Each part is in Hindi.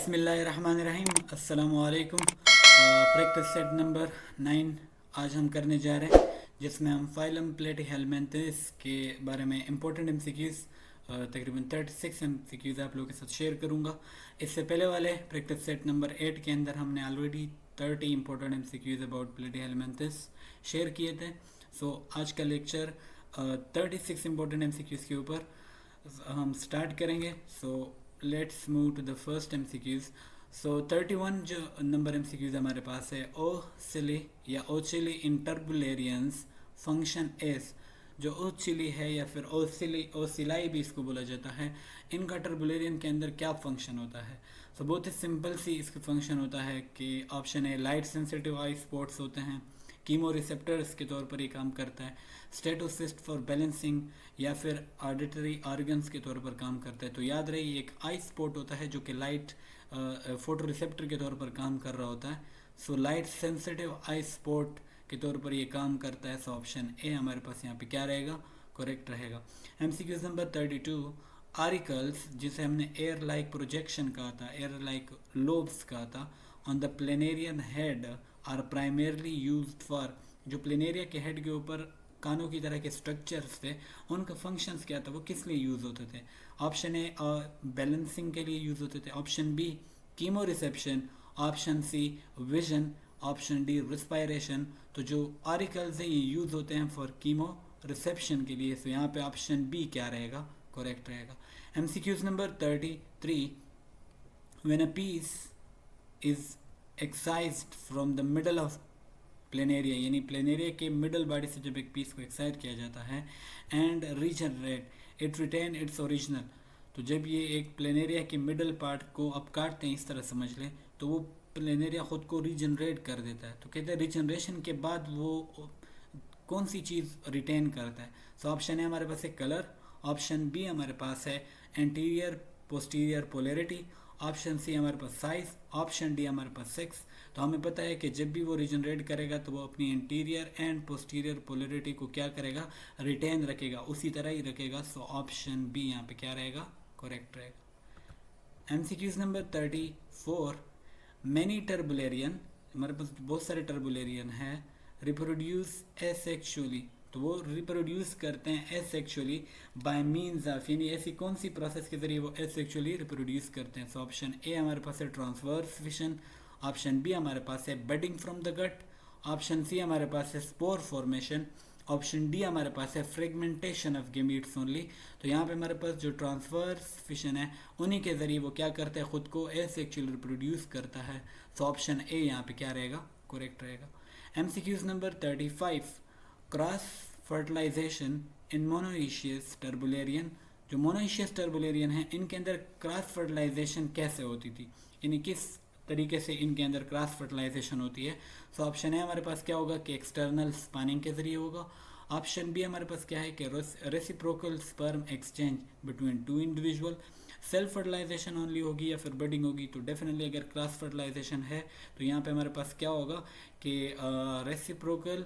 बिस्मिल्लाहिर्रहमानिर्रहीम अस्सलामु अलैकुम। प्रैक्टिस सेट नंबर 9 आज हम करने जा रहे हैं, जिसमें हम फाइलम प्लेटिहेल्मिन्थस के बारे में इम्पोर्टेंट एमसीक्यूज़ तकरीबन 36 एमसीक्यूज़ आप लोगों के साथ शेयर करूंगा। इससे पहले वाले प्रैक्टिस सेट नंबर 8 के अंदर हमने already 30 important MCQs about platyhelminthes share किए थे। सो आज का लेक्चर 36 इम्पोर्टेंट एमसीक्यूज़ के ऊपर हम स्टार्ट करेंगे। So let's move to the first MCQs. So 31 जो नंबर एमसीक्यूज़ हमारे पास है, ओसिली या ओचिली इन टर्बुलेरियंस फंक्शन एस। जो ओचिली है या फिर ओसिलाई भी इसको बोला जाता है, इनका टर्बुलेरियन के अंदर क्या फंक्शन होता है। सो बहुत ही सिंपल सी इसका फंक्शन होता है कि option A light sensitive I spots होते हैं, कीमो रिसेप्टर्स के तौर पर ये काम करता है, स्टेटोसिस्ट फॉर बैलेंसिंग या फिर ऑडिटरी ऑर्गन्स के तौर पर काम करता है। तो याद रहे ये एक आई स्पॉट होता है जो कि लाइट फोटो रिसेप्टर के तौर पर काम कर रहा होता है। सो लाइट सेंसिटिव आई स्पॉट के तौर पर ये काम करता है। सो ऑप्शन ए हमारे पास यहाँ पे क्या रहेगा, करेक्ट रहेगा। एमसीक्यूज नंबर 32, आरिकल्स जिसे हमने एयर लाइक प्रोजेक्शन कहा था, एयर लाइक लोब्स कहा था, on the planarian head are primarily used for. जो प्लेनेरिया के हेड के ऊपर कानों की तरह के स्ट्रक्चर्स थे, उनका फंक्शंस क्या था, वो किस लिए यूज़ होते थे। ऑप्शन ए बैलेंसिंग के लिए यूज़ होते थे, option B chemo reception, option C vision, option D respiration. तो जो ऑरिकल्स हैं ये यूज़ होते हैं फॉर कीमो रिसेप्शन के लिए। तो यहाँ पे ऑप्शन बी क्या रहेगा, करेक्ट रहेगा। MCQs number 33, when a piece is excised from the middle of planaria, यानी प्लेनेरिया के मिडल बॉडी से जब एक पीस को एक्साइट किया जाता है, and regenerate it retain its original. तो जब ये एक प्लेनेरिया के मिडल पार्ट को आप काटते हैं, इस तरह समझ लें, तो वो प्लेनेरिया खुद को रीजनरेट कर देता है। तो कहते हैं रीजनरेशन के बाद वो कौन सी चीज़ रिटेन करता है। सो ऑप्शन है हमारे पास है कलर, ऑप्शन बी हमारे पास है anterior posterior polarity, option C हमारे पास साइज, ऑप्शन डी हमारे पास सेक्स। तो हमें पता है कि जब भी वो रीजनरेट करेगा तो वो अपनी इंटीरियर एंड पोस्टीरियर पोलैरिटी को क्या करेगा, रिटेन रखेगा, उसी तरह ही रखेगा। सो ऑप्शन बी यहाँ पे क्या रहेगा, करेक्ट रहेगा। एमसीक्यूज नंबर 34, मैनी टर्बुलेरियन, हमारे पास बहुत सारे टर्बुलेरियन है, रिप्रोड्यूस एसेक्सुअली। तो वो रिप्रोड्यूस करते हैं एसेक्सुअली बाय मीन्स ऑफ, यानी ऐसी कौन सी प्रोसेस के जरिए वो एसेक्सुअली रिप्रोड्यूस करते हैं। सो ऑप्शन ए हमारे पास है ट्रांसवर्स फिशन, ऑप्शन बी हमारे पास है budding from the gut, option C हमारे पास है स्पोर फॉर्मेशन, ऑप्शन डी हमारे पास है फ्रेगमेंटेशन ऑफ गेमीट्स ओनली। तो यहाँ पे हमारे पास जो ट्रांसवर्स फिशन है, उन्हीं के जरिए वो क्या करता है, खुद को एसेक्सुअली रिप्रोड्यूस करता है। सो ऑप्शन ए यहाँ पे क्या रहेगा, करेक्ट रहेगा। एमसीक्यूज नंबर 35, क्रॉस फर्टिलाइजेशन इन मोनोइशियस टर्बुलेरियन। जो मोनोइशियस टर्बुलेरियन है, इनके अंदर क्रॉस फर्टिलाइजेशन कैसे होती थी, यानी किस तरीके से इनके अंदर क्रॉस फर्टिलाइजेशन होती है। सो ऑप्शन है हमारे पास क्या होगा कि एक्सटर्नल स्पानिंग के जरिए होगा, ऑप्शन बी हमारे पास क्या है कि reciprocal sperm exchange between two individual, self fertilisation only होगी या फिर बडिंग होगी। तो डेफिनेटली अगर क्रॉस फर्टिलाइजेशन है तो यहाँ पे हमारे पास क्या होगा कि रेसिप्रोकल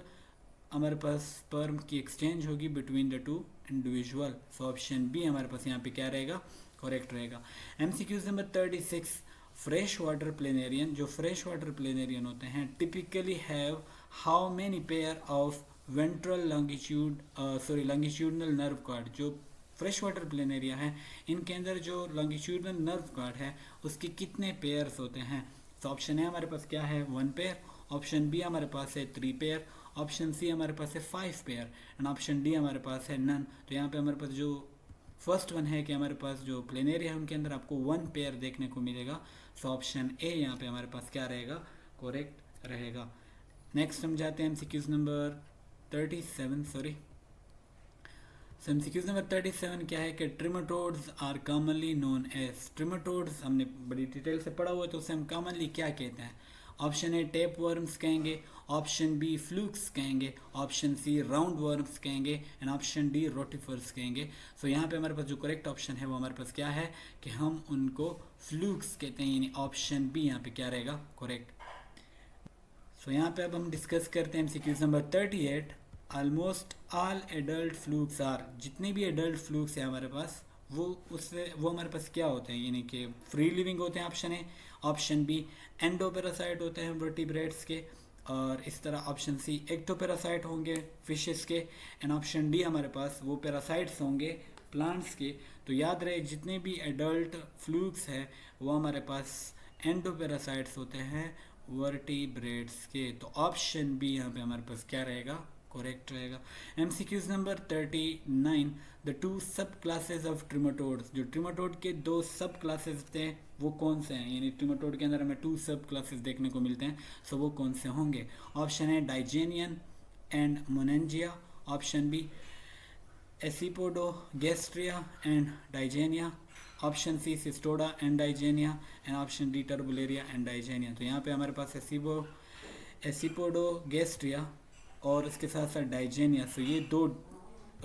हमारे पास स्पर्म की एक्सचेंज होगी between the two individual. So option B हमारे पास यहाँ पे क्या रहेगा, करेक्ट रहेगा। MCQs number 36, fresh water planarian. जो फ्रेश वाटर प्लेनेरियन होते हैं typically have how many pair of ventral longitudinal nerve cord. जो फ्रेश वाटर प्लेनेरिया है, इनके अंदर जो लॉन्गिट्यूडनल नर्व कॉर्ड है उसके कितने पेयर्स होते हैं। तो ऑप्शन है हमारे पास क्या है, 1 पेयर, ऑप्शन बी हमारे पास है 3 पेयर, ऑप्शन सी हमारे पास है 5 पेयर एंड ऑप्शन डी हमारे पास है नन। तो यहाँ पे हमारे पास जो फर्स्ट वन है कि हमारे पास जो प्लेनेरिया है उनके अंदर आपको 1 पेयर देखने को मिलेगा। सो ऑप्शन ए यहाँ पे हमारे पास क्या रहेगा, करेक्ट रहेगा। नेक्स्ट हम जाते हैं MCQs number 37, sorry. MCQs number 37 क्या है कि ट्रिमेटोड्स आर कॉमनली नोन एज। ट्रिमेटोड्स हमने बड़ी डिटेल से पढ़ा हुआ है, तो उसे हम कॉमनली क्या कहते हैं। ऑप्शन ए टेप वर्म्स कहेंगे, ऑप्शन बी फ्लूक्स कहेंगे, ऑप्शन सी राउंड वर्म्स कहेंगे एंड ऑप्शन डी रोटिफर्स कहेंगे। सो यहाँ पे हमारे पास जो करेक्ट ऑप्शन है वो हमारे पास क्या है कि हम उनको फ्लूक्स कहते हैं, यानी ऑप्शन बी यहाँ पे क्या रहेगा, करेक्ट। सो यहाँ पे अब हम डिस्कस करते हैं MCQs number 38, almost all adult flukes are. जितने भी एडल्ट फ्लूक्स हैं हमारे पास वो हमारे पास क्या होते हैं, यानी कि फ्री लिविंग होते हैं, option A. Option B endoparasite होते हैं वर्टिब्रेट्स के, और इस तरह ऑप्शन सी एक्टोपेरासाइट होंगे फिशेस के, एंड ऑप्शन डी हमारे पास वो पैरासाइट्स होंगे प्लांट्स के। तो याद रहे जितने भी एडल्ट फ्लूक्स है वो हमारे पास एंडोपेरासाइट्स होते हैं वर्टिब्रेट्स के। तो ऑप्शन बी यहाँ पे हमारे पास क्या रहेगा, करेक्ट रहेगा। MCQs नंबर 39, द टू सब क्लासेस ऑफ ट्रिमेटोड्स, जो ट्रिमेटोड के दो सब क्लासेस थे वो कौन से हैं, यानी ट्रिमेटोड के अंदर हमें टू सब क्लासेस देखने को मिलते हैं, सो वो कौन से होंगे। ऑप्शन है digenean and monogenea, option B aspidogastrea and digenea, option C cestoda and digenea, and option D turbellaria and digenea. तो यहाँ पे हमारे पास एसिपोडोगेस्ट्रिया और इसके साथ साथ डाइजेनिया, तो ये दो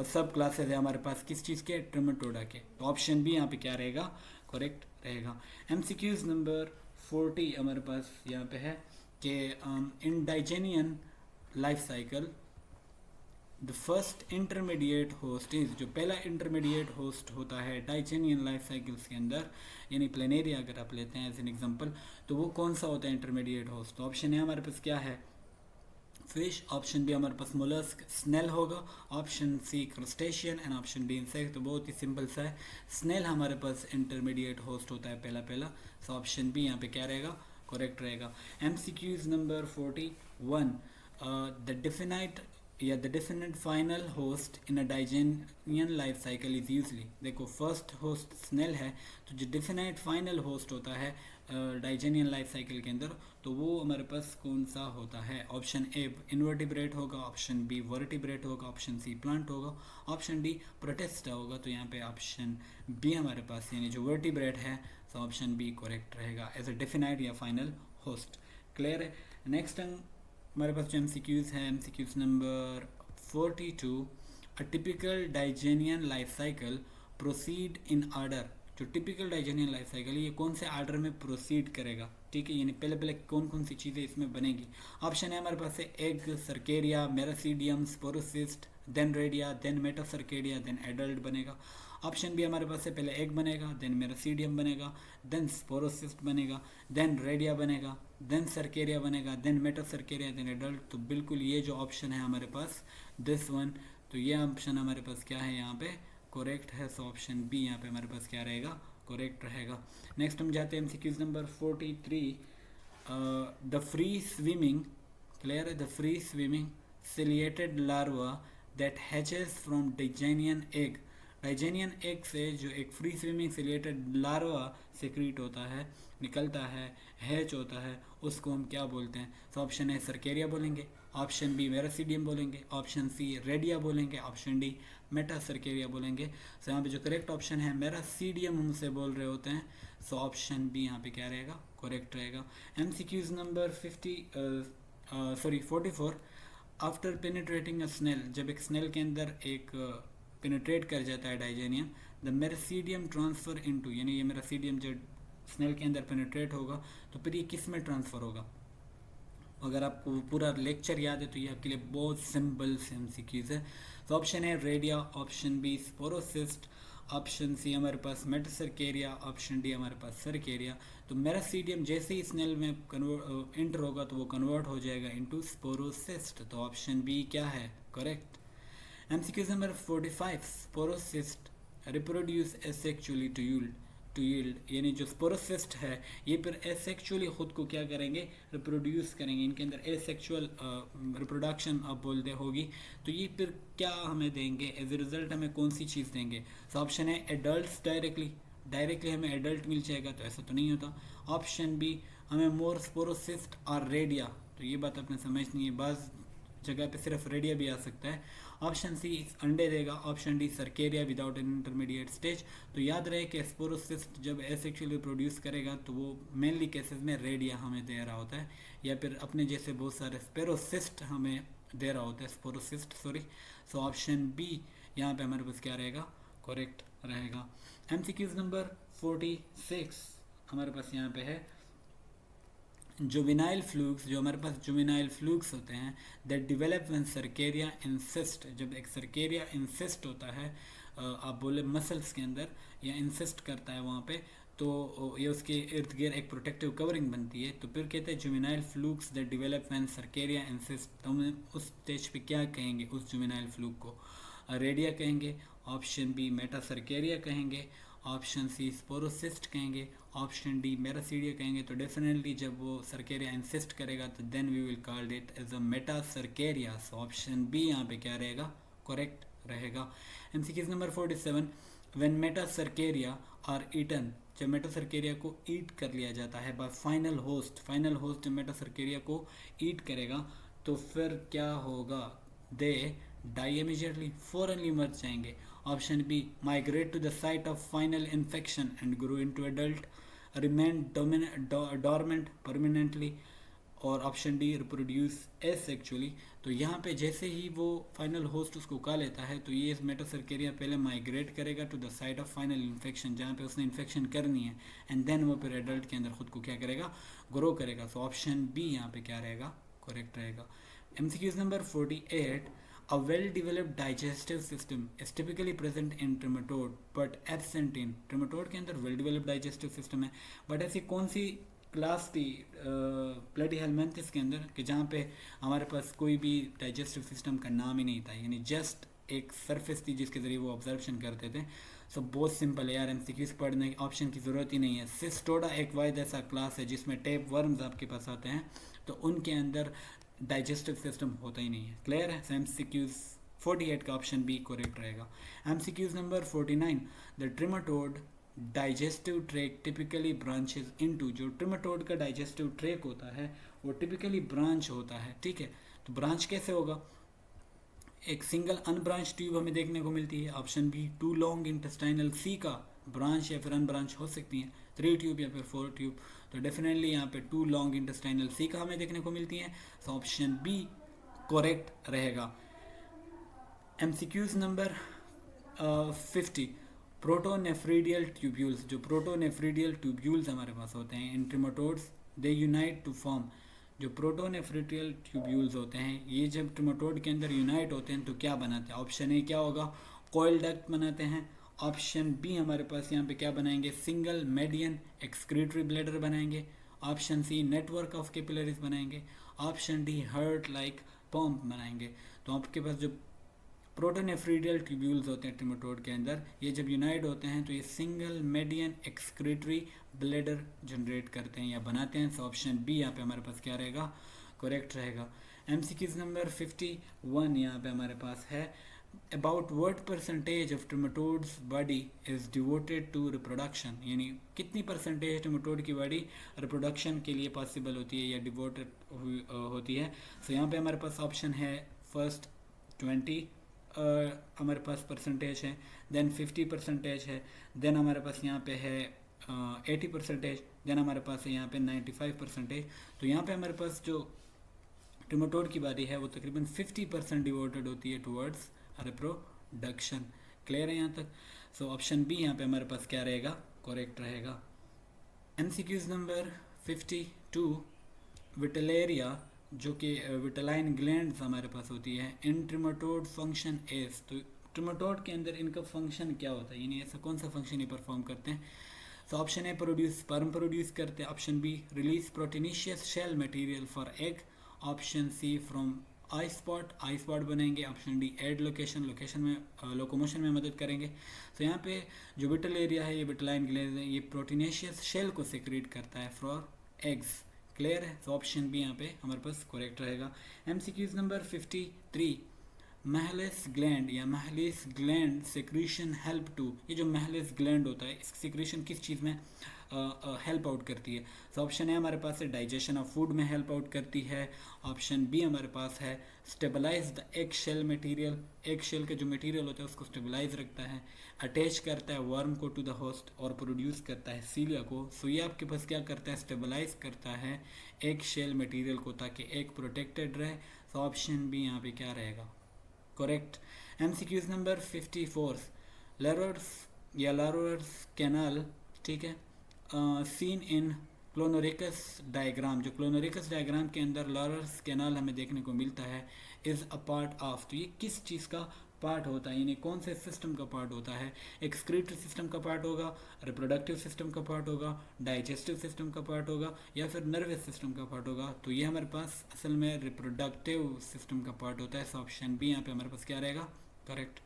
सब क्लासेस है हमारे पास किस चीज़ के, ट्रिमेटोडा के। तो ऑप्शन बी यहाँ पे क्या रहेगा, करेक्ट रहेगा। MCQs नंबर 40 हमारे पास यहाँ पे है कि in digenean life cycle the first intermediate host is, जो पहला इंटरमीडिएट होस्ट होता है डाइजेनियन लाइफ साइकिल्स के अंदर, यानी प्लेनेरिया अगर आप लेते हैं एज एन एग्जांपल, तो वो कौन सा होता है इंटरमीडिएट होस्ट। तो ऑप्शन है हमारे पास क्या है, फिश, ऑप्शन बी हमारे पास मोलस्क स्नेल होगा, option C crustacean, and option D insect. तो बहुत ही सिंपल सा है, स्नेल हमारे पास इंटरमीडिएट होस्ट होता है पहला। सो ऑप्शन बी यहाँ पे क्या रहेगा, करेक्ट रहेगा। MCQs नंबर 41, द डेफिनाइट या the definite final host in a digenean life cycle is usually, देखो फर्स्ट होस्ट स्नेल है, तो जो डेफिनाइट फाइनल होस्ट होता है डाइजेनियन लाइफ साइकिल के अंदर, तो वो हमारे पास कौन सा होता है। ऑप्शन ए इन्वर्टिब्रेट होगा, ऑप्शन बी वर्टिब्रेट होगा, ऑप्शन सी प्लांट होगा, ऑप्शन डी प्रोटिस्टा होगा। तो यहाँ पे ऑप्शन बी हमारे पास यानी जो वर्टिब्रेट है, तो ऑप्शन बी करेक्ट रहेगा एज अ डेफिनाइट या फाइनल होस्ट। क्लियर है। नेक्स्ट हमारे पास जो MCQs है, MCQs number 42, a typical digenean life cycle proceed in order, जो टिपिकल डाइजेनियन लाइफ साइकिल ये कौन से आर्डर में प्रोसीड करेगा, ठीक है, यानी पहले कौन कौन सी चीज़ें इसमें बनेगी। ऑप्शन है हमारे पास है egg, cercaria, miracidium, sporocyst, then redia, then metacercaria, then adult बनेगा। ऑप्शन बी हमारे पास है पहले एग बनेगा, देन मेरासीडियम बनेगा, देन स्पोरोसिस्ट बनेगा, देन रेडिया बनेगा, देन सर्केरिया बनेगा, देन मेटासर्केरिया, देन एडल्ट। तो बिल्कुल ये जो ऑप्शन है हमारे पास दिस वन, तो ये ऑप्शन हमारे पास क्या है यहाँ पे, करेक्ट है। सो ऑप्शन बी यहाँ पे हमारे पास क्या रहेगा, करेक्ट रहेगा। नेक्स्ट हम जाते हैं MCQs number 43, the free swimming, clear है, the free swimming ciliated larva that hatches from digenean egg, digenean egg से जो एक free swimming ciliated larva secrete होता है, निकलता है, हैच होता है, उसको हम क्या बोलते हैं। तो ऑप्शन है सर्केरिया बोलेंगे, ऑप्शन बी मेरासीडियम बोलेंगे, ऑप्शन सी रेडिया बोलेंगे, ऑप्शन डी मेटासर्केरिया बोलेंगे। सो यहाँ पे जो करेक्ट ऑप्शन है मेरासीडियम हम उसे बोल रहे होते हैं। सो ऑप्शन बी यहाँ पे क्या रहेगा, करेक्ट रहेगा। MCQs number 44, after penetrating a snail, जब एक स्नेल के अंदर एक पेनिट्रेट कर जाता है डाइजेनियम, द मेरासीडियम ट्रांसफर इनटू, यानी ये मेरासीडियम जब स्नेल के अंदर पेनिट्रेट होगा तो फिर ये किस में ट्रांसफ़र होगा। अगर आपको पूरा लेक्चर याद है तो ये आपके लिए बहुत सिंपल से MCQs है। तो ऑप्शन है redia, option B sporocyst, option C हमारे पास मेटासर्केरिया, ऑप्शन डी हमारे पास सर्केरिया। तो मेरासीडियम जैसे ही स्नेल में इंटर होगा तो वो कन्वर्ट हो जाएगा इनटू स्पोरोसिस्ट। तो ऑप्शन बी क्या है, correct. MCQs number 45, sporocyst reproduce asexually to yield, यानी जो स्पोरोसिस्ट है ये फिर एसेक्चुअली खुद को क्या करेंगे, रिप्रोड्यूस करेंगे, इनके अंदर एसेक्चुअल रिप्रोडक्शन आप बोलते होगी। तो ये फिर क्या हमें देंगे, एज ए रिजल्ट हमें कौन सी चीज़ देंगे। तो ऑप्शन है एडल्ट्स, डायरेक्टली हमें एडल्ट मिल जाएगा, तो ऐसा तो नहीं होता। ऑप्शन बी हमें मोर स्पोरोसिस्ट और रेडिया, तो ये बात आपने समझनी है, बाज़ जगह पे सिर्फ रेडिया भी आ सकता है। ऑप्शन सी अंडे देगा, option D cercaria without an intermediate stage. तो याद रहे कि स्पोरोसिस्ट जब एसेक्सुअली प्रोड्यूस करेगा तो वो मेनली केसेस में रेडिया हमें दे रहा होता है, या फिर अपने जैसे बहुत सारे स्पेरोसिस्ट हमें दे रहा होता है, sporocyst sorry. So option B यहाँ पे हमारे पास क्या रहेगा, करेक्ट रहेगा। MCQs नंबर 46 हमारे पास यहाँ पे है जुवेनाइल फ्लूक्स, जो हमारे पास जुवेनाइल फ्लूक्स होते हैं that develop when cercaria insist, जब एक सर्केरिया इंसिस्ट होता है आप बोले मसल्स के अंदर या इंसिस्ट करता है वहाँ पे, तो ये उसके इर्द गिर्द एक प्रोटेक्टिव कवरिंग बनती है। तो फिर कहते हैं juvenile flukes that develop when cercaria encyst, तो हम उस स्टेज पे क्या कहेंगे उस जुवेनाइल फ्लूक को? रेडिया कहेंगे, ऑप्शन बी मेटासर्केरिया कहेंगे, ऑप्शन सी स्पोरोसिस्ट कहेंगे, ऑप्शन डी मेरासीडिया कहेंगे। तो डेफिनेटली जब वो सर्केरिया इंसिस्ट करेगा तो then we will called it as a metacercaria. So option B यहाँ पे क्या रहेगा? करेक्ट रहेगा। MCQs number 47, when metacercaria are eaten, जब मेटासर्केरिया को ईट कर लिया जाता है bye final host, final host जब मेटासर्केरिया को ईट करेगा तो फिर क्या होगा? दे डाई इमीडिएटली, फौरनली मर जाएंगे। Option B migrate to the site of final infection and grow into adult, remain dormant permanently, और ऑप्शन डी रिप्रोड्यूस एसेक्सुअली। तो यहाँ पे जैसे ही वो फाइनल होस्ट उसको खा लेता है तो ये मेटासर्केरिया पहले माइग्रेट करेगा to the site of final infection, जहाँ पे उसने इन्फेक्शन करनी है, एंड देन वो फिर एडल्ट के अंदर खुद को क्या करेगा? ग्रो करेगा। सो ऑप्शन बी यहाँ पे क्या रहेगा? करेक्ट रहेगा। MCQs number 48, a well-developed digestive system is typically present in trematode but absent in, trematode के अंदर well-developed digestive system है, बट ऐसी कौन सी क्लास थी प्लेटीहेल्मिन्थस के अंदर कि जहाँ पे हमारे पास कोई भी डाइजेस्टिव सिस्टम का नाम ही नहीं था, यानी जस्ट एक सरफेस थी जिसके ज़रिए वो ऑब्जर्वेशन करते थे। सो बहुत सिंपल है यार, एमसीक्यूज पढ़ने ऑप्शन की ज़रूरत ही नहीं है। सिस्टोडा एक वाइड ऐसा क्लास है जिसमें टेप वर्म्स आपके पास आते हैं, तो उनके अंदर डाइजेस्टिव सिस्टम होता ही नहीं है। क्लियर है? एमसीक्यूज 48 का ऑप्शन बी करेक्ट रहेगा। MCQs number 49, the trematode digestive tract typically branches into, जो ट्रिमेटोड का डाइजेस्टिव ट्रैक होता है वो टिपिकली ब्रांच होता है, ठीक है? तो ब्रांच कैसे होगा? एक सिंगल अनब्रांच ट्यूब हमें देखने को मिलती है, ऑप्शन बी 2 लॉन्ग इंटेस्टाइनल सी का ब्रांच या फिर अनब्रांच हो सकती है, 3 ट्यूब या फिर 4 ट्यूब। तो डेफिनेटली यहाँ पे 2 लॉन्ग इंटेस्टाइनल सी का हमें देखने को मिलती है। सो ऑप्शन बी करेक्ट रहेगा। एमसीक्यूज नंबर 50, प्रोटोनेफ्रीडियल ट्यूब्यूल्स, जो प्रोटोनेफ्रीडियल ट्यूब्यूल्स हमारे पास होते हैं इन ट्रिमेटोड्स, दे यूनाइट टू फॉर्म, जो प्रोटोनेफ्रीडियल ट्यूब्यूल्स होते हैं ये जब ट्रिमेटोड के अंदर यूनाइट होते हैं तो क्या बनाते हैं? ऑप्शन ए क्या होगा? कॉइल डक्ट बनाते हैं। ऑप्शन बी हमारे पास यहाँ पे क्या बनाएंगे? सिंगल मेडियन एक्सक्रीटरी ब्लैडर बनाएंगे। Option C network of capillaries बनाएंगे। Option D heart like pump बनाएंगे। तो आपके पास जो प्रोटोनेफ्रीडियल ट्यूब्यूल्स होते हैं ट्रिमेटोड के अंदर, ये जब यूनाइट होते हैं तो ये single median excretory bladder generate करते हैं या बनाते हैं। सो ऑप्शन बी यहाँ पे हमारे पास क्या रहेगा? करेक्ट रहेगा। एमसीक्यूज नंबर 51 यहाँ पे हमारे पास है, about what percentage of trematodes body is devoted to reproduction, यानी कितनी परसेंटेज ट्रिमेटोड की बॉडी रिप्रोडक्शन के लिए पॉसिबल होती है या डिवोटेड होती है? सो यहाँ पे हमारे पास ऑप्शन है फर्स्ट 20 हमारे पास परसेंटेज है, देन 50% है, देन हमारे पास यहाँ पे है 80%, देन हमारे पास है यहाँ पे 95%। तो यहाँ पे हमारे पास जो ट्रिमेटोड की बारी है वो तकरीबन 50% डिवोटेड होती है टुवर्ड्स रिप्रोडक्शन। क्लियर है यहाँ तक? सो ऑप्शन बी यहाँ पे हमारे पास क्या रहेगा? करेक्ट रहेगा। एमसीक्यूज नंबर 52, विटेलेरिया जो कि विटेलाइन ग्लैंड्स हमारे पास होती है इन ट्रिमेटोड फंक्शन एज, तो ट्रिमेटोड के अंदर इनका फंक्शन क्या होता है, यानी ऐसा कौन सा फंक्शन ये परफॉर्म करते हैं? तो option A produce sperm produce करते हैं, option B release proteinaceous shell material for egg, option C from eye spot बनाएंगे, ऑप्शन डी एड लोकेशन में लोकोमोशन में मदद करेंगे। तो यहाँ पे जो विटेलेरिया है, ये विटेलाइन ग्लैंड है, ये प्रोटीनेशियस शेल को सेक्रेट करता है फॉर एग्स। क्लियर है? तो ऑप्शन बी यहाँ पे हमारे पास करेक्ट रहेगा। एमसीक्यूज नंबर 53, महलेस ग्लैंड या महलेस ग्लैंड सेक्रीशन हेल्प टू, ये जो महलेस ग्लैंड होता है इसकी सेक्रीशन किस चीज़ में हेल्प आउट करती है? तो ऑप्शन ए हमारे पास है डाइजेशन ऑफ फूड में हेल्प आउट करती है, ऑप्शन बी हमारे पास है stabilise the egg shell material, egg shell का जो मटेरियल होता है उसको स्टेबलाइज रखता है, अटैच करता है वर्म को टू द होस्ट और प्रोड्यूस करता है सीलिया को। सो ये आपके पास क्या करता है? स्टेबलाइज करता है एग शेल मटेरियल को ताकि एग प्रोटेक्टेड रहे। तो ऑप्शन बी यहाँ पे क्या रहेगा? करेक्ट। एमसीक्यूज नंबर 54, लारोर्स या लारोर्स कैनाल, ठीक है, सीन इन क्लोनोरिकस डायग्राम, जो क्लोनोरिकस डायग्राम के अंदर लारोर्स कैनाल हमें देखने को मिलता है, इज़ अ पार्ट ऑफ, तो ये किस चीज़ का पार्ट होता है, यानी कौन से सिस्टम का पार्ट होता है। एक्सक्रीटरी सिस्टम का पार्ट होगा, रिप्रोडक्टिव सिस्टम का पार्ट होगा, डाइजेस्टिव सिस्टम का पार्ट होगा, या फिर नर्वस सिस्टम का पार्ट होगा। तो ये हमारे पास असल में रिप्रोडक्टिव सिस्टम का पार्ट होता है। सो ऑप्शन बी यहाँ पे हमारे पास क्या रहेगा, करेक्ट।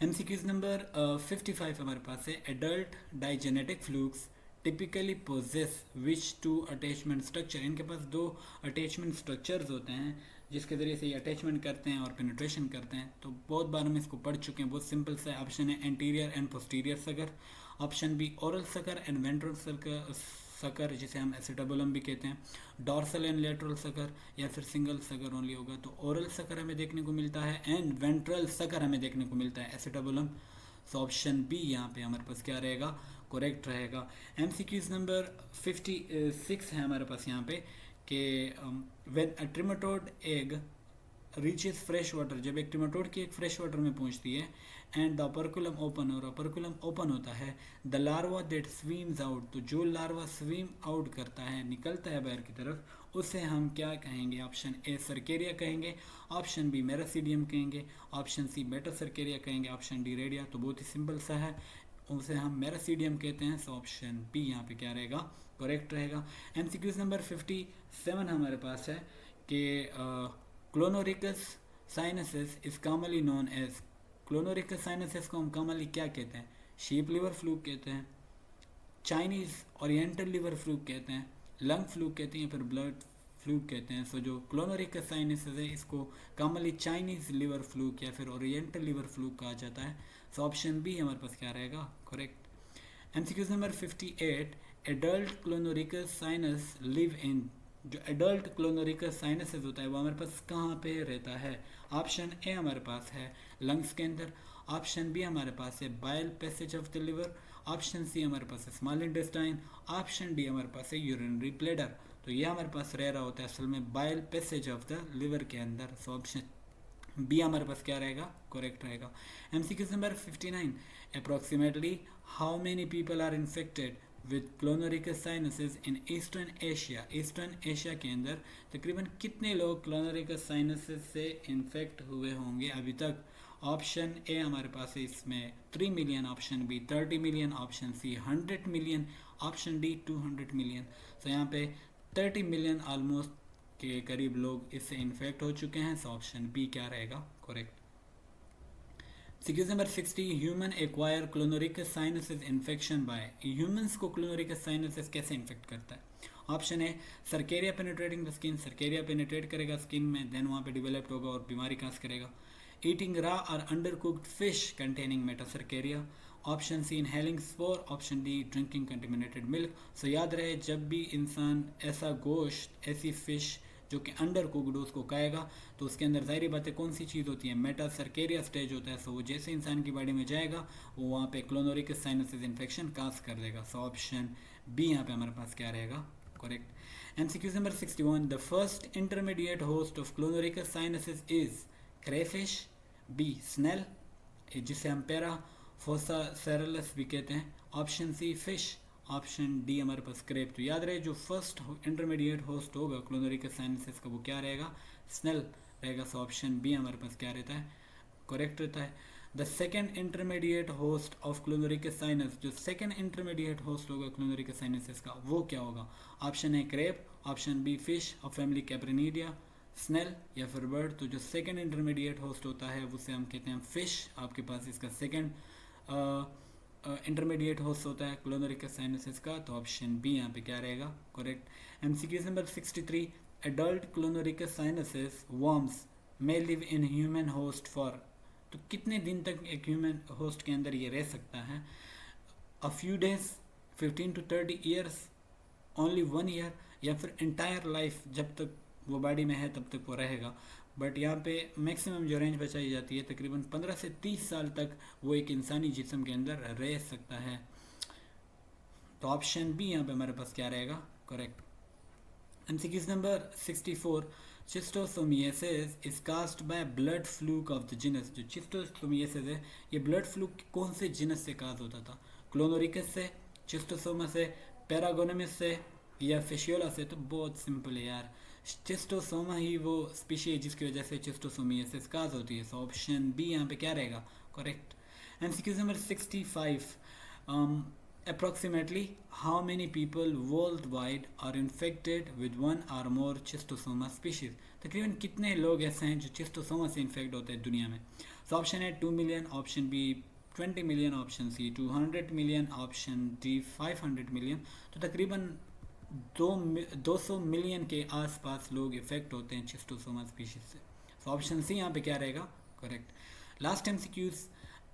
MCQs नंबर 55 हमारे पास है, adult digenetic flukes typically possess which two attachment structure. इनके पास दो अटैचमेंट स्ट्रक्चर्स होते हैं जिसके ज़रिए से ये अटैचमेंट करते हैं और पेनिट्रेशन करते हैं। तो बहुत बार हम इसको पढ़ चुके हैं, बहुत सिंपल सा ऑप्शन है anterior and posterior sucker. Option be oral sucker and ventral sucker जिसे हम एसिटाबुलम भी कहते हैं, डॉर्सल एंड लेटरल सकर, या फिर सिंगल सकर ओनली होगा। तो ओरल सकर हमें देखने को मिलता है एंड वेंट्रल सकर हमें देखने को मिलता है एसिटाबुलम। सो ऑप्शन बी यहाँ पे हमारे पास क्या रहेगा, करेक्ट रहेगा। MCQs नंबर 56 है हमारे पास यहाँ पे कि when a trematode egg reaches fresh water, जब एक ट्रिमेटोड की एक फ्रेश वाटर में पहुंचती है, एंड द ऑपरकुलम ओपन, और ऑपरकुलम ओपन होता है, the larva that swims out, तो जो लार्वा स्विम आउट करता है, निकलता है बाहर की तरफ, उसे हम क्या कहेंगे। ऑप्शन ए सर्केरिया कहेंगे, ऑप्शन बी मेरासीडियम कहेंगे, ऑप्शन सी मेटा सर्केरिया कहेंगे, ऑप्शन डी रेडिया। तो बहुत ही सिंपल सा है, उसे हम मेरासीडियम कहते हैं। सो ऑप्शन बी यहाँ पे क्या रहेगा, करेक्ट रहेगा। MCQs नंबर 57 हमारे पास है कि Clonorchis sinensis is commonly known as, Clonorchis sinensis को हम कॉमनली क्या कहते हैं, शीप लिवर फ्लूक कहते हैं, चाइनीज ओरिएंटल लिवर फ्लूक कहते हैं, लंग फ्लूक कहते हैं, या फिर ब्लड फ्लूक कहते हैं। सो जो क्लोनोरिकस साइनसिस है इसको कॉमनली चाइनीज लिवर फ्लूक या फिर ओरिएंटल लिवर फ्लूक कहा जाता है। सो ऑप्शन बी हमारे पास क्या रहेगा, correct. MCQs number 58, adult Clonorchis sinensis live in, जो एडल्ट क्लोनोरिकस साइनसेस होता है वो हमारे पास कहाँ पे रहता है। ऑप्शन ए हमारे पास है लंग्स के अंदर, ऑप्शन बी हमारे पास है bile passage of the liver, option C हमारे पास है स्मॉल इंटेस्टाइन, ऑप्शन डी हमारे पास है यूरिनरी ब्लैडर। तो ये हमारे पास रह रहा होता है असल में bile passage of the liver के अंदर। सो ऑप्शन बी हमारे पास क्या रहेगा, करेक्ट रहेगा। MCQs number 59, approximately how many people are infected with Clonorchis sinensis in Eastern Asia, Eastern Asia के अंदर तकरीबन कितने लोग क्लोनोरिकस साइनसेस से इन्फेक्ट हुए होंगे अभी तक। ऑप्शन ए हमारे पास है इसमें 3 million, option B 30 million, option C 100 million, option D 200 million. तो यहाँ पे 30 मिलियन ऑलमोस्ट के करीब लोग इससे इन्फेक्ट हो चुके हैं। सो ऑप्शन बी क्या रहेगा, correct. MCQs number 60, human acquire Clonorchis sinensis infection by, humans को क्लोनोरिकस साइनसिस कैसे इन्फेक्ट करता है। Option A cercaria penetrating the skin, cercaria penetrate करेगा स्किन में, देन वहाँ पे डेवलप्ड होगा और बीमारी काज करेगा। Eating raw or undercooked fish containing metacercaria, option C inhaling spore, option D drinking contaminated milk. So याद रहे जब भी इंसान ऐसा गोश्त, ऐसी फिश जो कि अंडर कुक्ड उसको खाएगा तो उसके अंदर ज़ाहिर बात है कौन सी चीज़ होती है, मेटासर्केरिया स्टेज होता है। सो वो जैसे इंसान की बॉडी में जाएगा वो वहाँ पे क्लोनोरिकस साइनसिस इन्फेक्शन काज कर देगा। सो ऑप्शन बी यहाँ पे हमारे पास क्या रहेगा, correct. MCQs number 61, the first intermediate host of Clonorchis sinensis is crayfish, B snail जिसे हम पैराफोसासेरलस भी कहते हैं, option C fish, option D हमारे पास क्रेप। तो याद रहे जो फर्स्ट इंटरमीडिएट होस्ट होगा क्लोनोरिकस साइनसिस का वो क्या रहेगा, स्नेल रहेगा। सो ऑप्शन बी हमारे पास क्या रहता है, करेक्ट रहता है। The second intermediate host of Clonorchis sinensis, जो सेकेंड इंटरमीडिएट होस्ट होगा क्लोनोरिकस साइनसिस का वो क्या होगा। Option A crab, option B fish of family Cyprinidae, snail या फिर बर्ड। तो जो सेकेंड इंटरमीडिएट होस्ट होता है उसे हम कहते हैं फिश। आपके पास इसका सेकेंड इंटरमीडिएट होस्ट होता है क्लोनोरिकस साइनसिस का। तो ऑप्शन बी यहाँ पे क्या रहेगा, correct. MCQs number 63, adult Clonorchis sinensis worms may live in human host for, तो कितने दिन तक एक ह्यूमन होस्ट के अंदर ये रह सकता है। A few days, 15 to 30 years, only 1 year, या फिर इंटायर लाइफ, जब तक वो बॉडी में है तब तक वो रहेगा। बट यहाँ पे मैक्सिमम जो रेंज बचाई जाती है तकरीबन 15 से 30 साल तक वो एक इंसानी जिस्म के अंदर रह सकता है। तो ऑप्शन बी यहाँ पे हमारे पास क्या रहेगा, correct. MCQs number 64, schistosomiasis is caused by blood fluke of the genus, जो चिस्टोसोमियासिस है ये ब्लड फ्लूक कौन से जिनस से काज होता था, क्लोनोरिकस से, चिस्टोसोमा से, पैरागोनमिस से या फेशियोला से। तो बहुत सिंपल है यार, चिस्टोसोमा ही वो स्पीशी है जिसकी वजह से चिस्टोसोमियासिस काज होती है। सो ऑप्शन बी यहाँ पे क्या रहेगा, correct. MCQ number 65, approximately how many people worldwide are infected with one or more schistosoma species? तकरीबन कितने लोग ऐसे हैं जो चिस्टोसोमा से इन्फेक्ट होते हैं दुनिया में? सो ऑप्शन है 2 million, option B 20 million, option C 200 million, option D 500 million. तो तकरीबन 200 मिलियन के आसपास लोग इफेक्ट होते हैं चिस्टोसोमा स्पीशीज से। सो ऑप्शन सी यहाँ पे क्या रहेगा, correct. Last MCQs,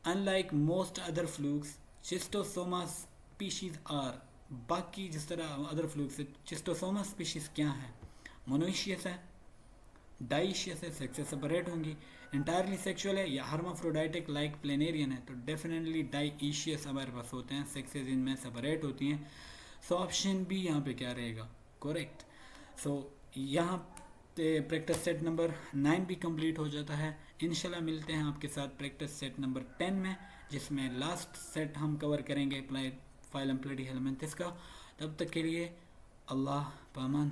unlike most other flukes Schistosoma species are, बाकी जिस तरह अदर फ्लूक से चिस्टोसोमा स्पीशीज क्या है? मोनोइशियस है, डाइशियस है, सेक्स से सेपरेट होंगी, इंटायरली सेक्सुअल है, या हर्माफ्रोडाइटिक लाइक प्लेनेरियन है? तो डेफिनेटली डाइशियस हमारे पास होते हैं, सेक्सेस इनमें सेपरेट होती हैं। सो ऑप्शन बी यहाँ पे क्या रहेगा, करेक्ट। सो यहाँ पे प्रैक्टिस सेट नंबर 9 भी कंप्लीट हो जाता है। इंशाल्लाह मिलते हैं आपके साथ प्रैक्टिस सेट नंबर 10 में, जिसमें लास्ट सेट हम कवर करेंगे फाइलम प्लेटी हेलमिंथस का। तब तक के लिए अल्लाह पामान।